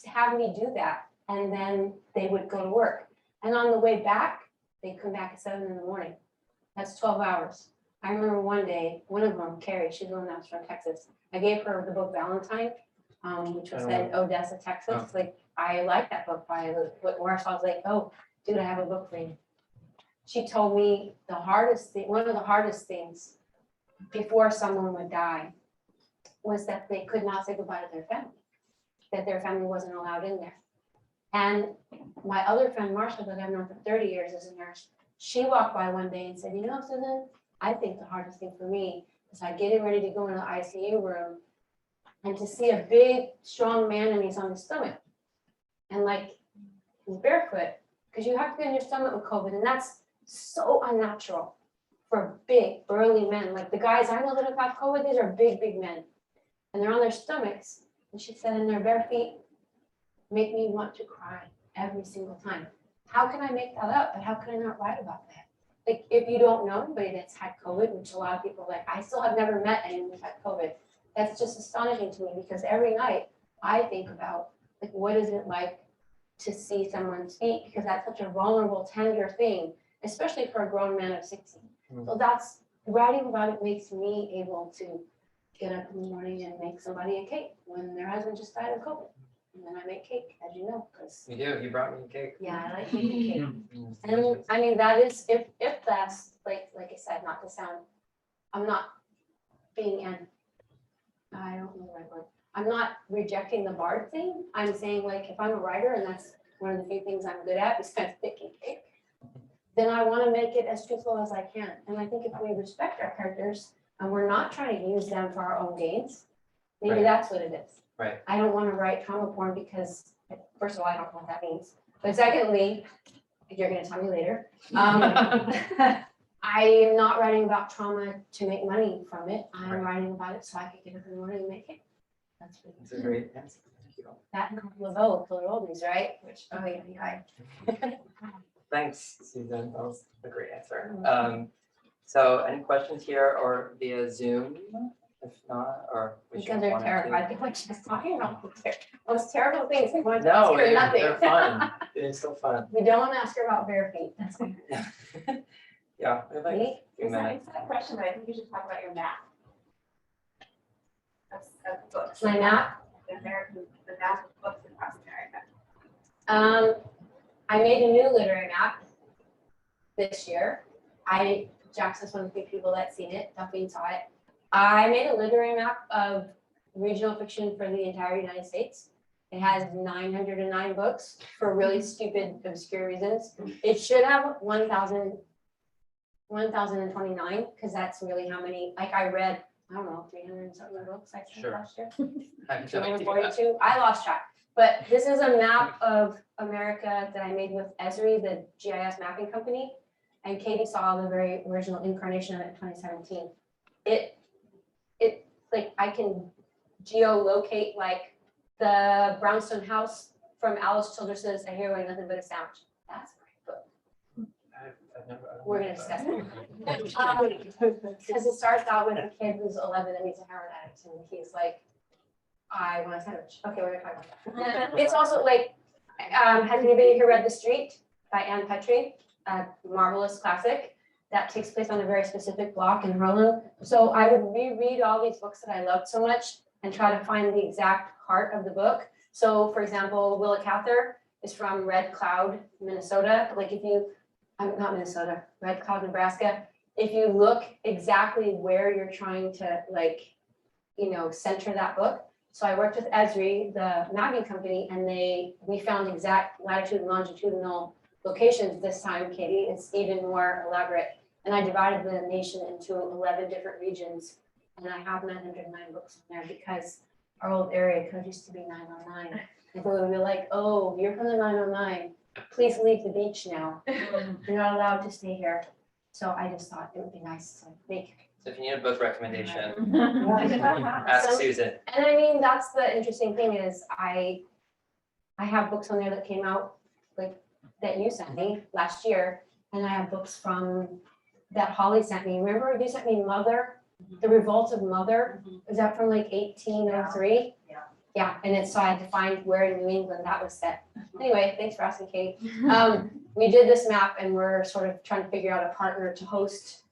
Speaker 2: have me do that. And then they would go to work. And on the way back, they'd come back at 7 in the morning. That's 12 hours. I remember one day, one of them, Carrie, she's the one that was from Texas. I gave her the book Valentine, which was set in Odessa, Texas. Like, I like that book by Whit Morris. I was like, oh, dude, I have a book for you. She told me one of the hardest things before someone would die was that they could not say goodbye to their family, that their family wasn't allowed in there. And my other friend, Marsha, that I've known for 30 years as a nurse, she walked by one day and said, you know, Susan, I think the hardest thing for me is I getting ready to go into the ICU room and to see a big, strong man and he's on his stomach. And like, he's barefoot, because you have to be on your stomach with COVID. And that's so unnatural for big, burly men. Like the guys I know that have had COVID, these are big, big men. And they're on their stomachs. And she said, and their bare feet make me want to cry every single time. How can I make that up? But how can I not write about that? Like, if you don't know anybody that's had COVID, which a lot of people like, I still have never met anyone who's had COVID. That's just astonishing to me because every night I think about, like, what is it like to see someone speak? Because that's such a vulnerable, tender thing, especially for a grown man of 60. So that's, writing about it makes me able to get up in the morning and make somebody a cake when their husband just died of COVID. And then I make cake, as you know, because.
Speaker 3: You do, you brought me a cake.
Speaker 2: Yeah, I like making cake. And I mean, that is, if that's, like I said, not to sound, I'm not being I don't know the right word. I'm not rejecting the bard thing. I'm saying, like, if I'm a writer and that's one of the few things I'm good at besides making cake, then I want to make it as truthful as I can. And I think if we respect our characters and we're not trying to use them for our own gains. Maybe
Speaker 3: Right.
Speaker 2: that's what it is.
Speaker 3: Right.
Speaker 2: I don't want to write trauma porn because, first of all, I don't know what that means. But secondly, you're gonna tell me later. I am not writing about trauma to make money from it. I'm
Speaker 3: Right.
Speaker 2: writing about it so I can get up in the morning and make it. That's what
Speaker 3: That's a great answer. Thank you.
Speaker 2: that and Laveau, the oldies, right? Which, oh, yeah.
Speaker 3: Thanks, Susan. That was a great answer. So any questions here or via Zoom? If not, or we should
Speaker 2: Because they're
Speaker 3: want to-
Speaker 2: terrified. They're like, she's talking about the most terrible things. They want to
Speaker 3: No,
Speaker 2: ask her nothing.
Speaker 3: they're fun. It's so fun.
Speaker 2: We don't want to ask her about bare feet. That's fine.
Speaker 3: Yeah, we have like a
Speaker 2: Me?
Speaker 3: few minutes.
Speaker 4: It's a question, but I think you should talk about your map. That's books.
Speaker 2: My map.
Speaker 4: The map of books across America.
Speaker 2: I made a new literary map this year. Jackson's one of the few people that's seen it. Duffy saw it. I made a literary map of regional fiction for the entire United States. It has 909 books for really stupid, obscure reasons. It should have 1,029, because that's really how many, like I read, I don't know, 300 and something books I think
Speaker 3: Sure.
Speaker 2: last year.
Speaker 3: I'm trying to do that.
Speaker 2: 242, I lost track. But this is a map of America that I made with Esri, the GIS mapping company. And Katie saw the very original incarnation of it in 2017. It like I can geolocate like the brownstone house from Alice Childress's A Hero and Nothing But a Sandwich. That's my book.
Speaker 3: I've never. I don't
Speaker 2: We're
Speaker 3: know
Speaker 2: gonna
Speaker 3: that.
Speaker 2: discuss it. Because it starts out with a kid who's 11 and he's a heroin addict and he's like, I want a sandwich. Okay, we're gonna talk about that. It's also like, has anybody here read The Street by Anne Petrie? A marvelous classic that takes place on a very specific block in Harlem. So I would reread all these books that I loved so much and try to find the exact heart of the book. So for example, Willa Cather is from Red Cloud, Minnesota. Like if you, not Minnesota, Red Cloud, Nebraska. If you look exactly where you're trying to like, center that book. So I worked with Esri, the mapping company, and we found exact latitude and longitudinal locations this time, Katie. It's even more elaborate. And I divided the nation into 11 different regions. And I have 909 books in there because our old area code used to be 909. And people would be like, oh, you're from the 909. Please leave the beach now. You're not allowed to stay here. So I just thought it would be nice to make.
Speaker 3: So if you need a book recommendation, ask
Speaker 2: So-
Speaker 3: Susan.
Speaker 2: And I mean, that's the interesting thing is I have books on there that came out like that you sent me last year. And I have books from that Holly sent me. Remember you sent me Mother, The Revolt of Mother? Is that from like 1803?
Speaker 4: Yeah.
Speaker 2: Yeah, and so I had to find where in New England that was set. Anyway, thanks for asking, Kate. We did this map and we're sort of trying to figure out a partner to host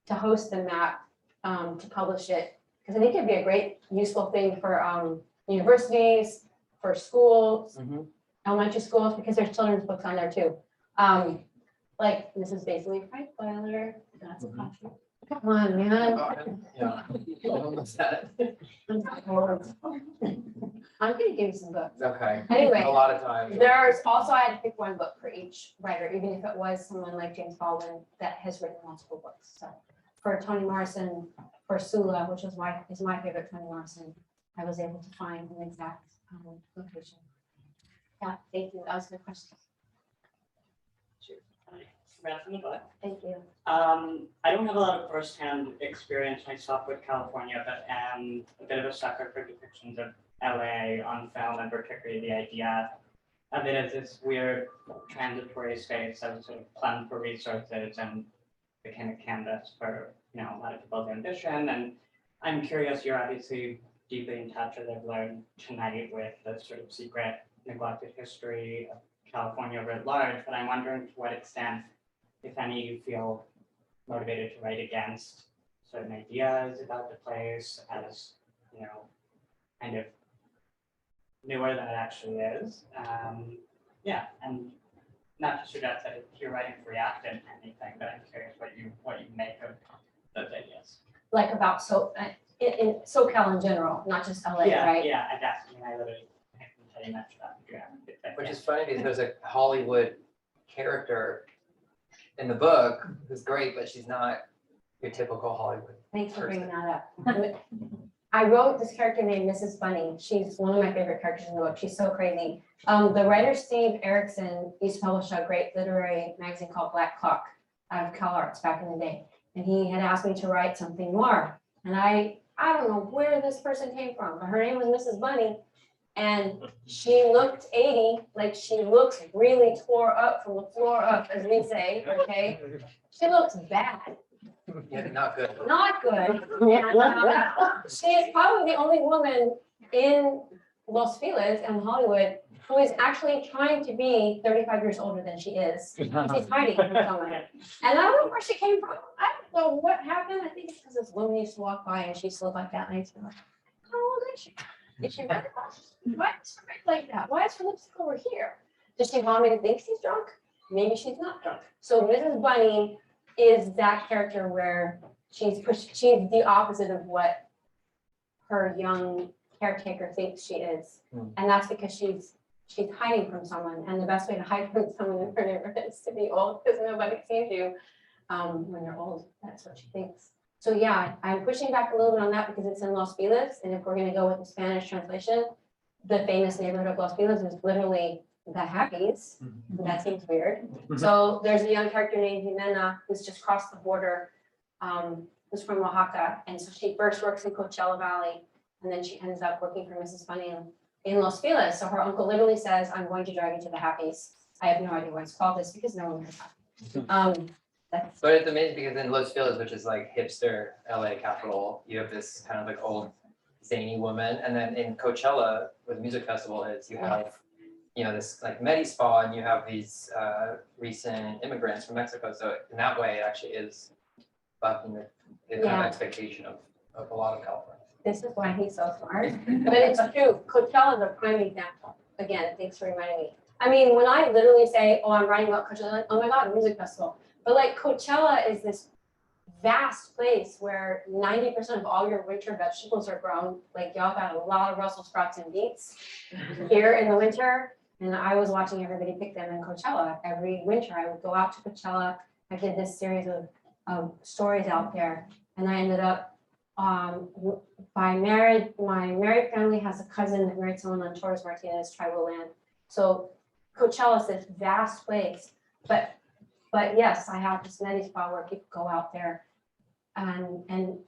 Speaker 2: the map, to publish it. Because I think it'd be a great, useful thing for universities, for schools,
Speaker 3: Mhm.
Speaker 2: elementary schools, because there's children's books on there too. Like, this is basically a Frank Boiler, that's a caution. Come on, man.
Speaker 3: Yeah. Almost said it.
Speaker 2: I'm gonna give you some books.
Speaker 3: Okay.
Speaker 2: Anyway,
Speaker 3: A lot of times.
Speaker 2: there's also, I had to pick one book for each writer, even if it was someone like James Baldwin that has written multiple books. So for Toni Morrison, for Sula, which is my favorite Toni Morrison, I was able to find an exact location. Yeah, thank you. That was a good question.
Speaker 5: Right from the book.
Speaker 2: Thank you.
Speaker 5: I don't have a lot of firsthand experience myself with California, but am a bit of a sucker for depictions of LA on film, and particularly the idea of it as this weird transitory space that was sort of plumbed for resources and became a canvas for a lot of people's ambition. And I'm curious, you're obviously deeply in touch, as I've learned tonight, with the sort of secret, neglected history of California writ large, but I'm wondering to what extent, if any, you feel motivated to write against certain ideas about the place as, kind of newer than it actually is. And not to suggest that you're writing to react to anything, but I'm curious what you make of those ideas.
Speaker 2: Like about in SoCal in general, not just LA, right?
Speaker 5: Yeah, I guess. I literally can't tell you much about it.
Speaker 3: Which is funny because there's a Hollywood character in the book who's great, but she's not your typical Hollywood.
Speaker 2: Thanks for bringing that up. I wrote this character named Mrs. Bunny. She's one of my favorite characters in the book. She's so crazy. The writer Steve Erickson used to publish a great literary magazine called Black Clock out of CalArts back in the day. And he had asked me to write something more. And I don't know where this person came from, but her name was Mrs. Bunny. And she looked 80, like she looks really tore up from the floor up, as we say, okay? She looks bad.
Speaker 3: Yeah, not good.
Speaker 2: Not good. And, she is probably the only woman in Los Feliz and Hollywood who is actually trying to be 35 years older than she is. She's hiding from someone. And I don't know where she came from. I don't know what happened. I think it's because this woman used to walk by and she used to look like that. And I used to be like, how old is she? Is she red? What? Like that? Why is her lipstick over here? Does she want me to think she's drunk? Maybe she's not drunk. So Mrs. Bunny is that character where she's the opposite of what her young caretaker thinks she is. And that's because she's hiding from someone. And the best way to hide from someone in her neighborhood is to be old, because nobody sees you when you're old. That's what she thinks. So yeah, I'm pushing back a little bit on that because it's in Los Feliz. And if we're going to go with the Spanish translation, the famous neighborhood of Los Feliz is literally the Happies. That seems weird. So there's a young character named Jimena who's just crossed the border, who's from Oaxaca. And so she first works in Coachella Valley, and then she ends up working for Mrs. Bunny in Los Feliz. So her uncle literally says, I'm going to drive you to the Happies. I have no idea why it's called this because no one knows that.
Speaker 3: But it's amazing because in Los Feliz, which is like hipster LA capital, you have this kind of like old zany woman. And then in Coachella, where the music festival is, you have, you know, this like Medi Spa, and you have these recent immigrants from Mexico. So in that way, it actually is bucking the kind of expectation of a lot of California.
Speaker 2: This is why he's so smart. But it's true. Coachella is a prime example. Again, thanks for reminding me. I mean, when I literally say, oh, I'm writing about Coachella, like, oh my God, a music festival. But like Coachella is this vast place where 90% of all your winter vegetables are grown. Like y'all got a lot of Brussels sprouts and beets here in the winter. And I was watching everybody pick them in Coachella. Every winter I would go out to Coachella. I did this series of stories out there. And I ended up, my married family has a cousin that married someone on Torres Martinez tribal land. So Coachella is this vast place. But yes, I have this Medi Spa where people go out there. And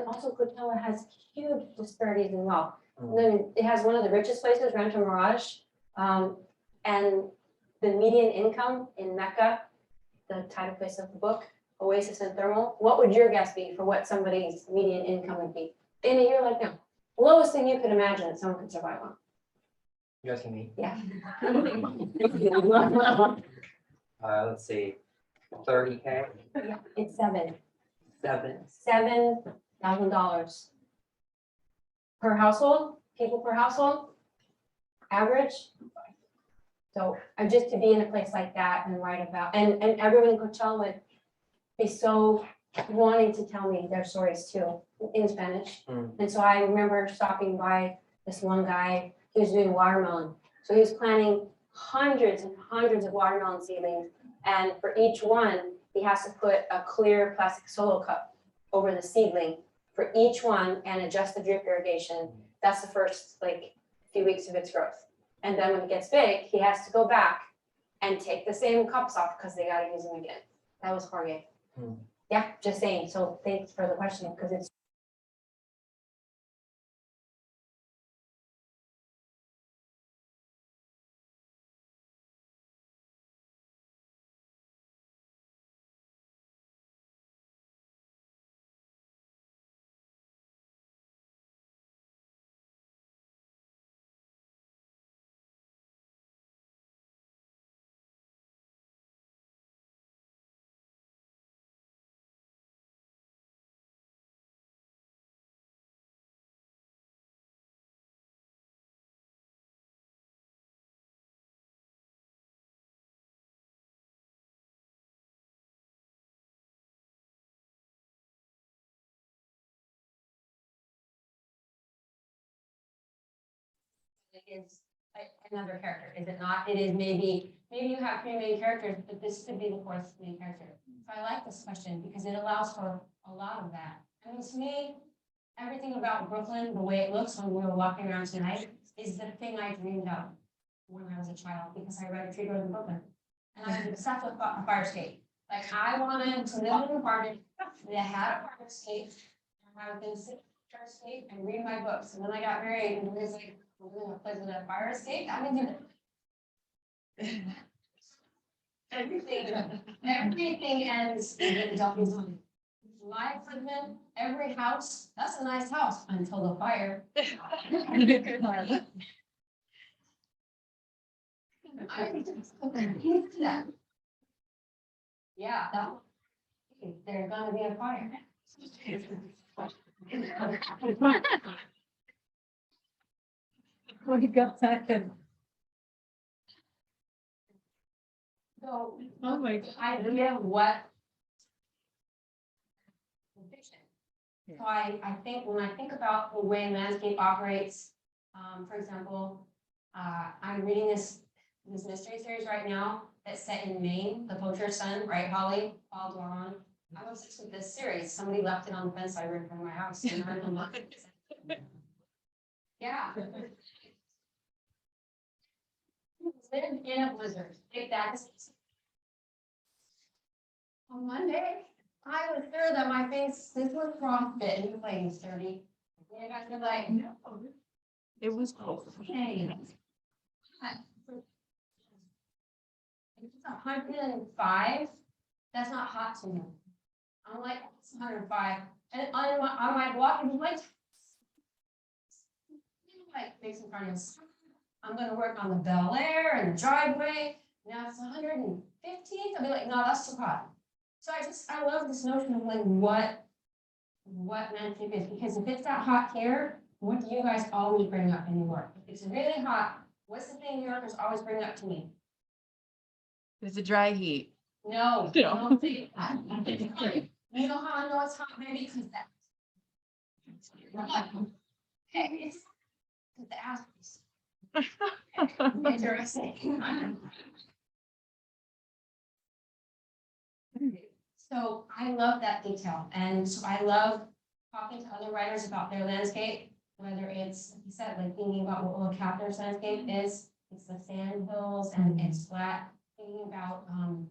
Speaker 2: also Coachella has huge disparities in wealth. Then it has one of the richest places, Rancho Mirage. And the median income in Mecca, the title place of the book, Oasis and Thermal, what would your guess be for what somebody's median income would be in a year like now? Lowest thing you could imagine that someone could survive on.
Speaker 3: You asking me?
Speaker 2: Yeah.
Speaker 3: Let's see, 30K?
Speaker 2: Yeah, it's $7,000 per household, people per household, average. So just to be in a place like that and write about, and everyone in Coachella would be so wanting to tell me their stories too in Spanish. And so I remember stopping by this one guy, he was doing watermelon. So he was planting hundreds and hundreds of watermelon seedlings. And for each one, he has to put a clear plastic solo cup over the seedling for each one and adjust the drip irrigation. That's the first few weeks of its growth. And then when it gets big, he has to go back and take the same cups off because they got to use them again. That was Jorge. Yeah, just saying. So thanks for the question because it's another character, is it not? It is maybe you have 3 main characters, but this could be the 4th main character. So I like this question because it allows for a lot of that. I mean, to me, everything about Brooklyn, the way it looks when we were walking around tonight, is the thing I dreamed of when I was a child, because I read Tree Grows in Brooklyn. And I was obsessed with a fire escape. Like, I wanted to live in an apartment that had a fire escape, and I would then sit in the fire escape and read my books. And then I got married, and it was like, we're in a place with a fire escape, I'm gonna do that. Everything ends in the Duffy Zone. My apartment, every house, that's a nice house until the fire. That. Yeah, there's gonna be a fire.
Speaker 6: We got that.
Speaker 2: So,
Speaker 6: Oh my God.
Speaker 2: idea of what. Fiction.
Speaker 6: Yeah.
Speaker 2: So I think when I think about the way landscape operates, for example, I'm reading this mystery series right now that's set in Maine, The Poacher's Son, right, Holly? Paul Doran. I'm obsessed with this series. Somebody left it on the fence I in front of my house. And I don't know. Yeah. Lived in a blizzard. Take that. On Monday, I was sure that my face, this was frostbit, and you're playing sturdy. You guys are like, no.
Speaker 6: It was cold.
Speaker 2: Okay. It's 105. That's not hot to me. I'm like, it's 105. And on my walk, I'm like face in front of us. I'm gonna work on the Bel Air and the driveway. Now it's 115. I'll be like, no, that's too hot. So I love this notion of like what landscape is, because if it's that hot here, what do you guys always bring up in New York? If it's really hot, what's the thing New Yorkers always bring up to me?
Speaker 6: It's a dry heat.
Speaker 2: No,
Speaker 6: Yeah.
Speaker 2: don't say that. You know how I know it's hot, maybe because that. Okay, it's because the apples. Interesting. So I love that detail, and so I love talking to other writers about their landscape, whether it's, like you said, like thinking about what Will Kapler's landscape is, it's the sand hills and it's flat, thinking about Toni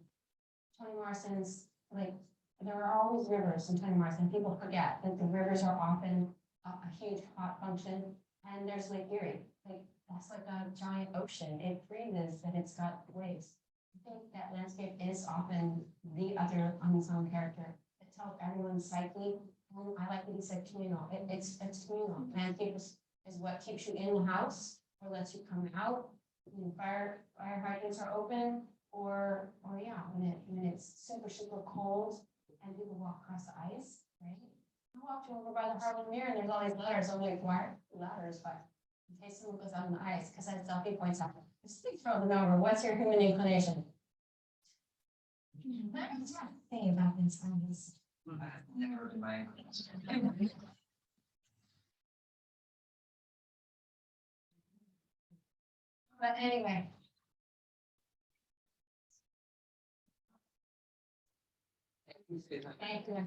Speaker 2: Morrison's, like, there are always rivers in Toni Morrison. People forget that the rivers are often a huge hot function, and there's Lake Erie, like that's like a giant ocean. It freezes and it's got waves. I think that landscape is often the other unsung character. It tells everyone's psyche. I like that he said communal. It's communal. Landscape is what keeps you in the house or lets you come out. When fire hydrants are open, or yeah, when it's super cold and people walk across the ice, right? I walked over by the Harlem Mirror and there's all these letters. I'm like, why are letters? But in case someone goes out on the ice, because as Duffy points out, just throw them over. What's your human inclination? What do you say about this?
Speaker 3: Never in my.
Speaker 2: But anyway. Thank you.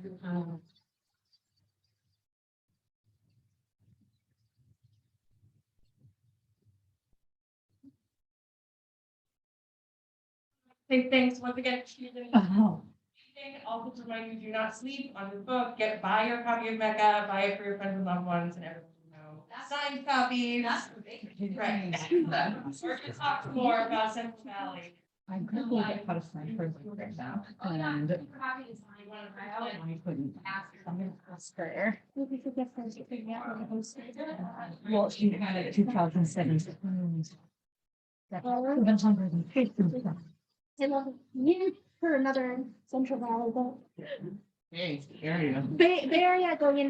Speaker 1: Hey, thanks once again.
Speaker 6: Oh.
Speaker 1: Also to remind you, do not sleep on the book. Buy your copy of Mecca, buy it for your friends and loved ones and everyone you know. Signed copies. Right. We're gonna talk more about Central Valley.
Speaker 6: I'm gonna go get how to sign for the right now. And I couldn't. I'm gonna ask her. Well, she had it 2017.
Speaker 7: For another Central Valley boat.
Speaker 6: Hey, area.
Speaker 7: Bay Area going into